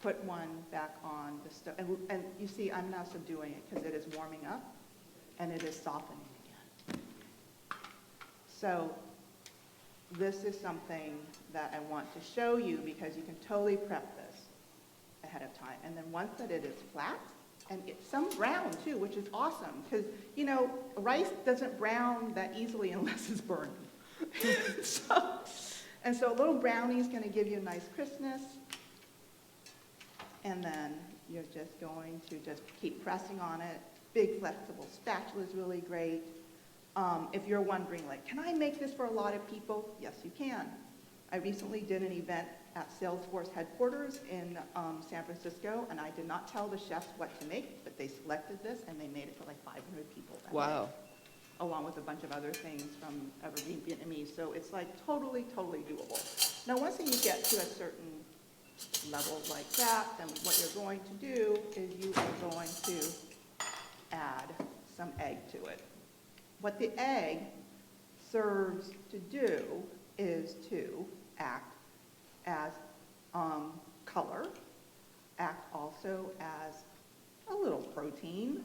put one back on the stove. And you see, I'm now subduing it because it is warming up and it is softening again. So this is something that I want to show you because you can totally prep this ahead of time. And then once that it is flat, and it's some brown too, which is awesome because, you know, rice doesn't brown that easily unless it's burned. So a little brownie is going to give you a nice crispness. And then you're just going to just keep pressing on it. Big flexible spatula is really great. If you're wondering, like, can I make this for a lot of people? Yes, you can. I recently did an event at Salesforce headquarters in San Francisco, and I did not tell the chefs what to make, but they selected this, and they made it for like 500 people that Wow. day, along with a bunch of other things from Evergreen Vietnamese. So it's like totally, totally doable. Now, once you get to a certain level like that, then what you're going to do is you are going to add some egg to it. What the egg serves to do is to act as color, act also as a little protein,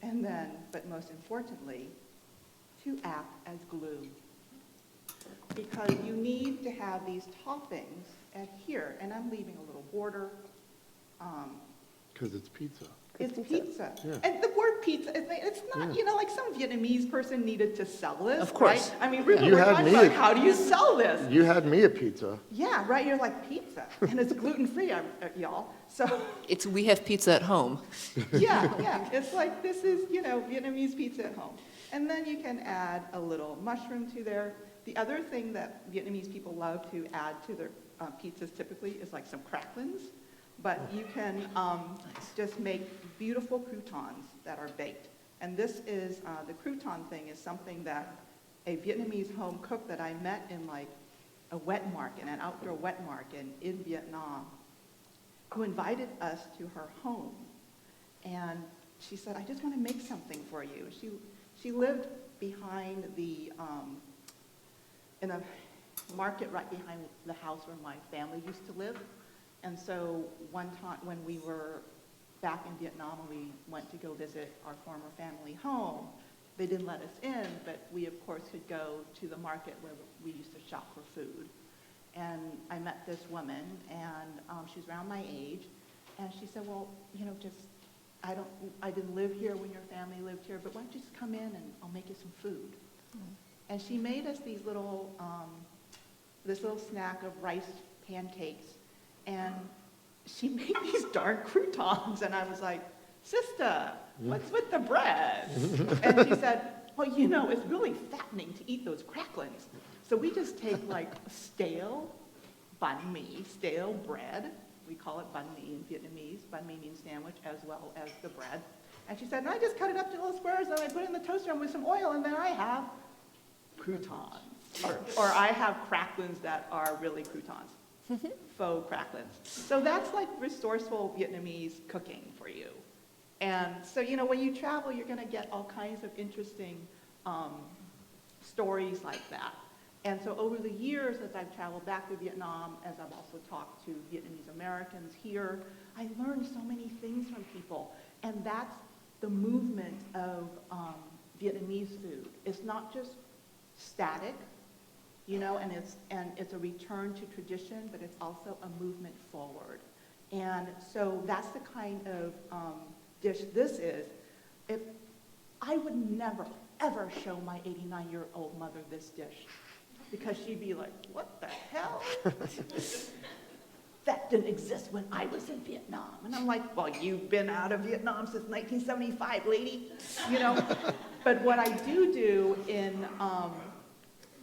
and then, but most importantly, to act as glue. Because you need to have these toppings adhere, and I'm leaving a little border. Because it's pizza. It's pizza. Yeah. And the word pizza, it's not, you know, like some Vietnamese person needed to sell this, Of course. right? I mean, really, You we're had talking me about at- how do you sell this? You had me a pizza. Yeah, right, you're like, pizza, and it's gluten-free, y'all. So, We have pizza at home. yeah, it's like, this is, you know, Vietnamese pizza at home. And then you can add a little mushroom to there. The other thing that Vietnamese people love to add to their pizzas typically is like some cracklings. But you can just make beautiful croutons that are baked. And this is, the crouton thing is something that a Vietnamese home cook that I met in like a wet market, an outdoor wet market in Vietnam, who invited us to her home. And she said, I just want to make something for you. She lived behind the, in a market right behind the house where my family used to live. And so one time when we were back in Vietnam and we went to go visit our former family home, they didn't let us in, but we of course could go to the market where we used to shop for food. And I met this woman, and she's around my age, and she said, well, you know, just, I didn't live here when your family lived here, but why don't you just come in and I'll make you some food. And she made us these little, this little snack of rice pancakes. And she made these darn croutons, and I was like, sister, what's with the bread? And she said, well, you know, it's really fattening to eat those cracklings. So we just take like stale banh mi, stale bread. We call it banh mi in Vietnamese. Banh mi means sandwich as well as the bread. And she said, and I just cut it up to little squares, and I put it in the toaster with some oil, and then I have croutons. Or I have cracklings that are really croutons. Faux cracklings. So that's like resourceful Vietnamese cooking for you. And so, you know, when you travel, you're going to get all kinds of interesting stories like that. And so over the years, as I've traveled back to Vietnam, as I've also talked to Vietnamese Americans here, I learned so many things from people. And that's the movement of Vietnamese food. It's not just static, you know, and it's a return to tradition, but it's also a movement forward. And so that's the kind of dish this is. If I would never, ever show my 89-year-old mother this dish, because she'd be like, what the hell? That didn't exist when I was in Vietnam. And I'm like, well, you've been out of Vietnam since 1975, lady, you know? But what I do in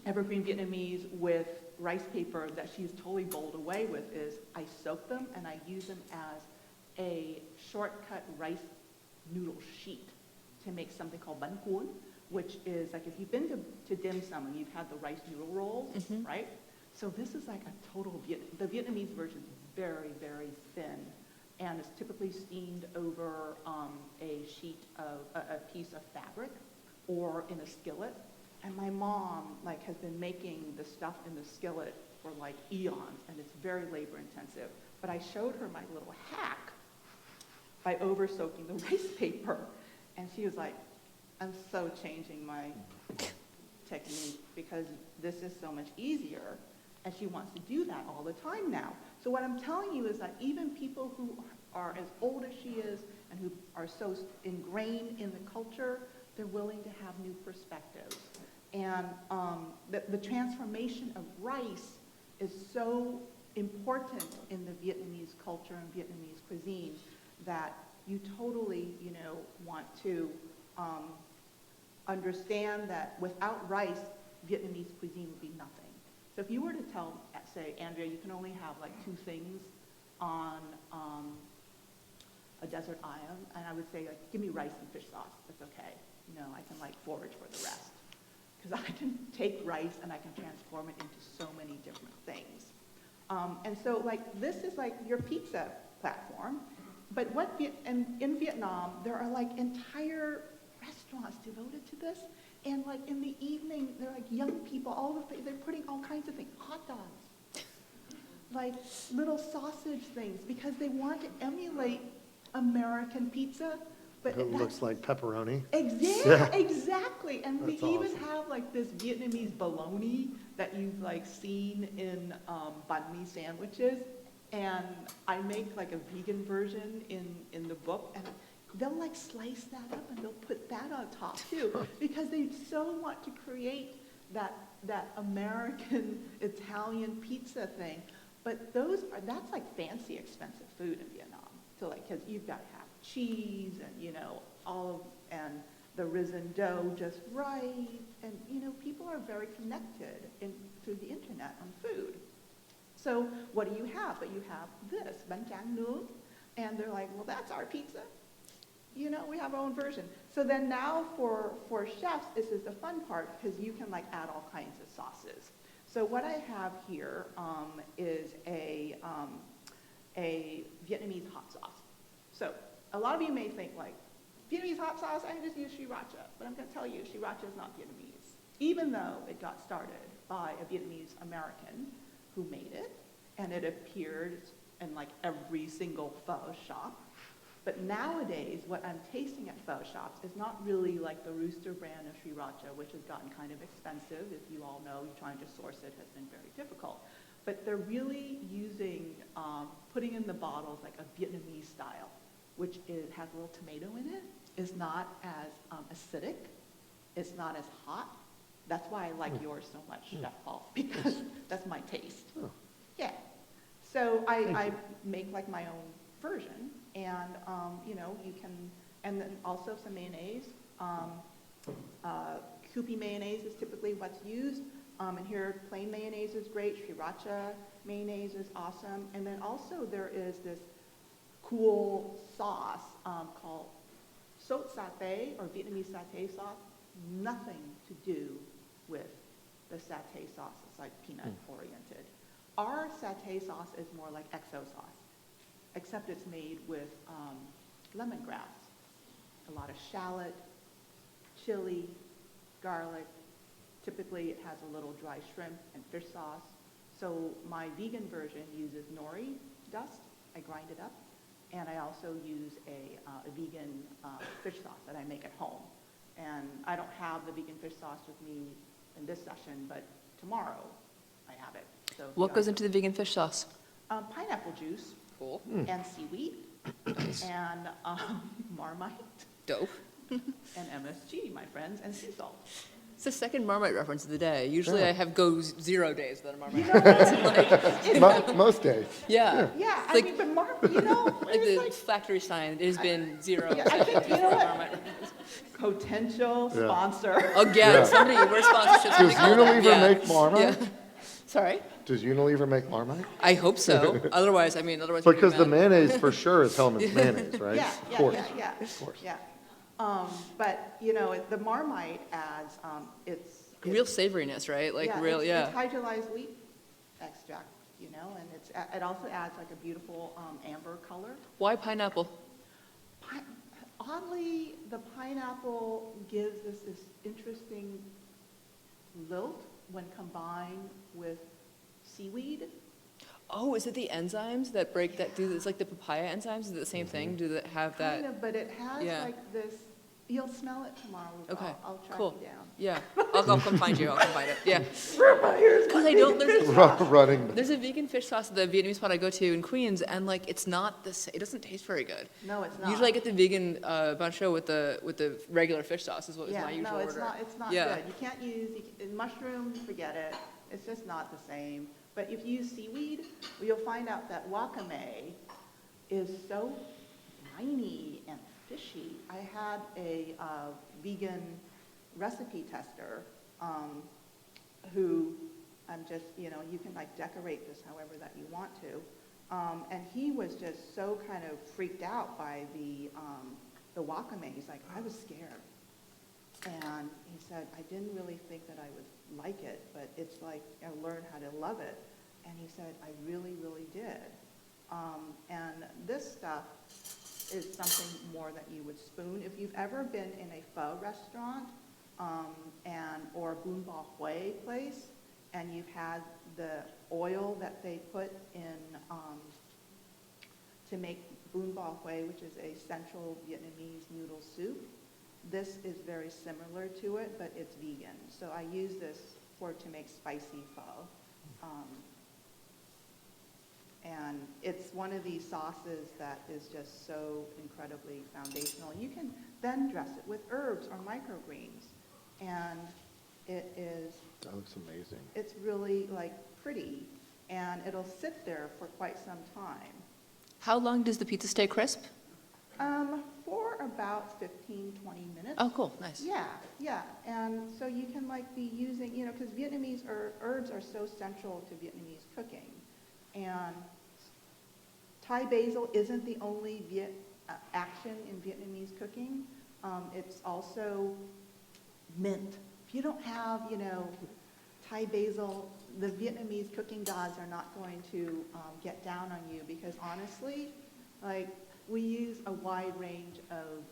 Evergreen Vietnamese with rice paper that she's totally bowled away with is I soak them and I use them as a shortcut rice noodle sheet to make something called bánh cuốn, which is like if you've been to dim sum and you've had the rice noodle rolls, right? So this is like a total the Vietnamese version is very, very thin, and it's typically steamed over a sheet of a piece of fabric or in a skillet. And my mom like has been making the stuff in the skillet for like eons, and it's very labor intensive. But I showed her my little hack by over soaking the rice paper, and she was like, I'm so changing my technique because this is so much easier, and she wants to do that all the time now. So what I'm telling you is that even people who are as old as she is and who are so ingrained in the culture, they're willing to have new perspectives. And the transformation of rice is so important in the Vietnamese culture and Vietnamese cuisine that you totally, want to understand that without rice, Vietnamese cuisine would be nothing. So if you were to tell, say, Andrea, you can only have like 2 things on a desert island, and I would say, like, give me rice and fish sauce. That's okay. I can like forage for the rest. Because I can take rice and I can transform it into so many different things. And so like this is like your pizza platform, but in Vietnam, there are like entire restaurants devoted to this. And like in the evening, they're like young people, they're putting all kinds of things, hot dogs, like little sausage things, because they want to emulate American pizza. But It looks like pepperoni. Exactly. And we That's even awesome. have like this Vietnamese bologna that you've like seen in banh mi sandwiches. And I make like a vegan version in the book, and they'll like slice that up and they'll put that on top too, because they so want to create that American Italian pizza thing. But that's like fancy, expensive food in Vietnam. So like, because you've got to have cheese and and the risen dough just right, and people are very connected through the internet on food. So what do you have? But you have this bánh tráng nướng, and they're like, well, that's our pizza. We have our own version. So then now for chefs, this is the fun part, because you can like add all kinds of sauces. So what I have here is a Vietnamese hot sauce. So a lot of you may think like, Vietnamese hot sauce, I can just use sriracha. But I'm going to tell you, sriracha is not Vietnamese, even though it got started by a Vietnamese American who made it, and it appeared in like every single pho shop. But nowadays, what I'm tasting at pho shops is not really like the Rooster brand of sriracha, which has gotten kind of expensive. As you all know, trying to source it has been very difficult. But they're really using, putting in the bottles like a Vietnamese style, which has a little tomato in it, is not as acidic, it's not as hot. That's why I like yours so much, Chef Paul, because that's my taste. Oh. Yeah. So I make like my own version, and you can, and then also some mayonnaise. Kewpie mayonnaise is typically what's used. And here, plain mayonnaise is great. Sriracha mayonnaise is awesome. And then also there is this cool sauce called sot satay, or Vietnamese satay sauce. Nothing to do with the satay sauce. It's like peanut oriented. Our satay sauce is more like XO sauce, except it's made with lemongrass, a lot of shallot, chili, garlic. Typically it has a little dry shrimp and fish sauce. So my vegan version uses nori dust. I grind it up. And I also use a vegan fish sauce that I make at home. And I don't have the vegan fish sauce with me in this session, but tomorrow I have it. So What goes into the vegan fish sauce? pineapple juice. Cool. And seaweed. And Marmite. Dope. And MSG, my friends, and sea salt. It's the second Marmite reference of the day. Usually I have go 0 days without a Marmite. Most days. Yeah. Yeah, I like- mean, but Mark, Like it's the like factory sign, it has been 0 Yeah, I think, you know what? Marmite reference. potential Yeah. sponsor. Again, Yeah. somebody, we're sponsorships. Does Unilever make Marmite? Yeah. Sorry? Does Unilever make Marmite? I hope so. Otherwise, we're gonna Because be the mad. mayonnaise for sure is Hellman's mayonnaise, right? Yeah, Of yeah, course. yeah, yeah. Of course. Yeah. But, the Marmite adds, it's. Real savoriness, right? Like real, It's hydrolyzed wheat extract, and it also adds like a beautiful amber color. Why pineapple? Oddly, the pineapple gives this interesting lilt when combined with seaweed. Oh, is it the enzymes that it's like the papaya enzymes? Is it the same thing? Do they have that? Kind of, but it has Yeah. like this, you'll smell it tomorrow. Okay, I'll track cool. you down. Yeah, I'll come find you. I'll come find it. Yeah. Because I don't. Running. There's a vegan fish sauce at the Vietnamese spot I go to in Queens, and like it's not the same. It doesn't taste very good. No, it's not. Usually I get the vegan bancho with the regular fish sauce is what is my usual no, order. it's not Yeah. good. You can't use, mushroom, forget it. It's just not the same. But if you use seaweed, well, you'll find out that wakame is so briny and fishy. I had a vegan recipe tester who I'm just, you can like decorate this however that you want to. And he was just so kind of freaked out by the wakame. He's like, I was scared. And he said, I didn't really think that I would like it, but it's like I learned how to love it. And he said, I really, really did. And this stuff is something more that you would spoon. If you've ever been in a pho restaurant or a bún bò Huế place, and you've had the oil that they put in to make bún bò Huế, which is a central Vietnamese noodle soup, this is very similar to it, but it's vegan. So I use this to make spicy pho. And it's one of these sauces that is just so incredibly foundational. You can then dress it with herbs or microgreens. And it is, That looks amazing. it's really like pretty, and it'll sit there for quite some time. How long does the pizza stay crisp? For about 15, 20 minutes. Oh, cool, nice. Yeah. And so you can like be using, because Vietnamese herbs are so central to Vietnamese cooking. And Thai basil isn't the only action in Vietnamese cooking. It's also mint. If you don't have, Thai basil, the Vietnamese cooking gods are not going to get down on you, because honestly, like, we use a wide range of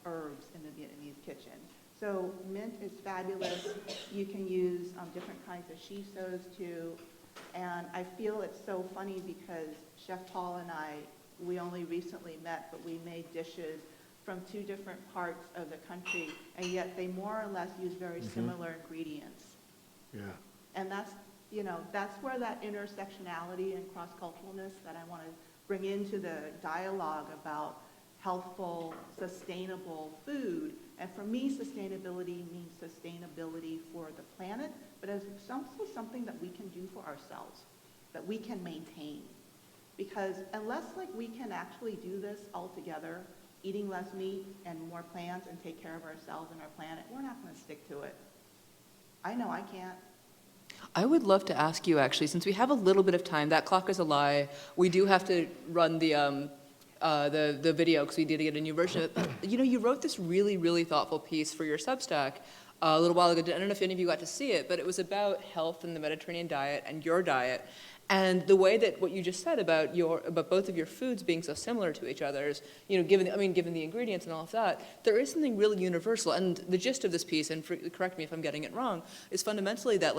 herbs in the Vietnamese kitchen. So mint is fabulous. You can use different kinds of shisos too. And I feel it's so funny because Chef Paul and I, we only recently met, but we made dishes from two different parts of the country, and yet they more or less use very similar ingredients. Yeah. And that's where that intersectionality and cross-culturalness that I want to bring into the dialogue about healthful, sustainable food. And for me, sustainability means sustainability for the planet, but it's also something that we can do for ourselves, that we can maintain. Because unless we can actually do this all together, eating less meat and more plants and take care of ourselves and our planet, we're not going to stick to it. I know I can't. I would love to ask you, actually, since we have a little bit of time, that clock is a lie. We do have to run the video because we did get a new version of it. But, you wrote this really, really thoughtful piece for your Substack a little while ago. I don't know if any of you got to see it, but it was about health and the Mediterranean diet and your diet. And the way that what you just said about both of your foods being so similar to each other is, given the ingredients and all of that, there is something really universal. And the gist of this piece, and correct me if I'm getting it wrong, is fundamentally that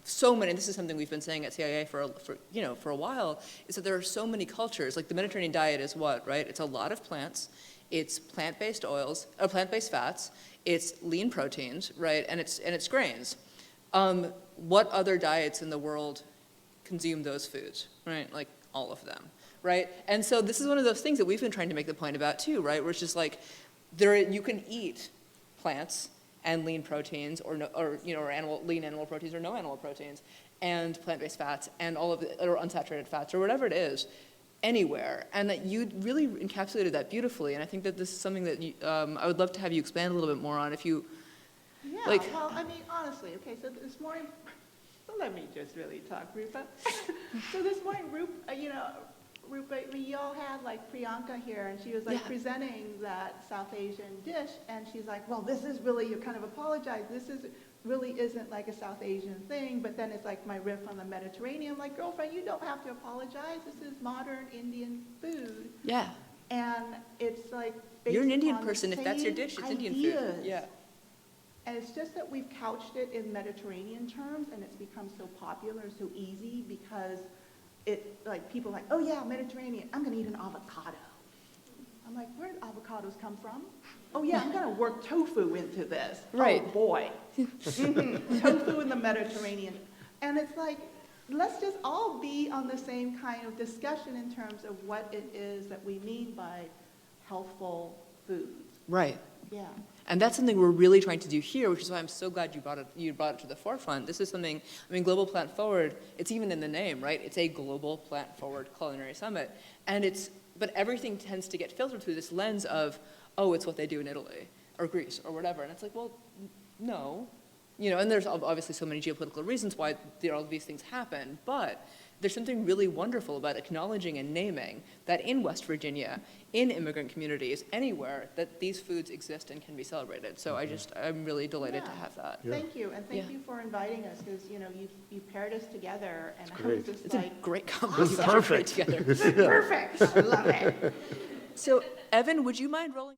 so many, and this is something we've been saying at CIA for a while, is that there are so many cultures. Like the Mediterranean diet is what, right? It's a lot of plants, it's plant-based oils, or plant-based fats, it's lean proteins, right? And it's grains. What other diets in the world consume those foods, right? Like all of them, right? And so this is one of those things that we've been trying to make the point about too, right? Where it's just like, you can eat plants and lean proteins, or lean animal proteins or no animal proteins, and plant-based fats, and all of it, or unsaturated fats, or whatever it is, anywhere, and that you really encapsulated that beautifully. And I think that this is something that I would love to have you expand a little bit more on, if you. Yeah, well, honestly, okay, so this morning, let me just really talk, Rupa. So this morning, Rupa, we all had like Priyanka here, and she was like presenting that South Asian dish, and she's like, well, this is really, you kind of apologize, really isn't like a South Asian thing, but then it's like my riff on the Mediterranean. I'm like, girlfriend, you don't have to apologize. This is modern Indian food. Yeah. And it's like You're an based Indian upon the person. If that's your dish, it's Indian food. ideas. Yeah. And it's just that we've couched it in Mediterranean terms, and it's become so popular, so easy, because people are like, oh yeah, Mediterranean, I'm gonna eat an avocado. I'm like, where did avocados come from? Oh yeah, I'm gonna work tofu into this. Right. Oh boy. Tofu in the Mediterranean. And it's like, let's just all be on the same kind of discussion in terms of what it is that we mean by healthful foods. Right. Yeah. And that's something we're really trying to do here, which is why I'm so glad you brought it to the forefront. This is something, Global Plant Forward, it's even in the name, right? It's a Global Plant Forward Culinary Summit. But everything tends to get filtered through this lens of, oh, it's what they do in Italy or Greece or whatever. And it's like, well, no. And there's obviously so many geopolitical reasons why all these things happen, but there's something really wonderful about acknowledging and naming that in West Virginia, in immigrant communities, anywhere, that these foods exist and can be celebrated. So I'm really delighted to have that. Thank you, and thank you for inviting us, because, you paired us together, and I great. was just It's a like, great combination. Perfect. Together. perfect, I love it. So, Evan, would you mind rolling?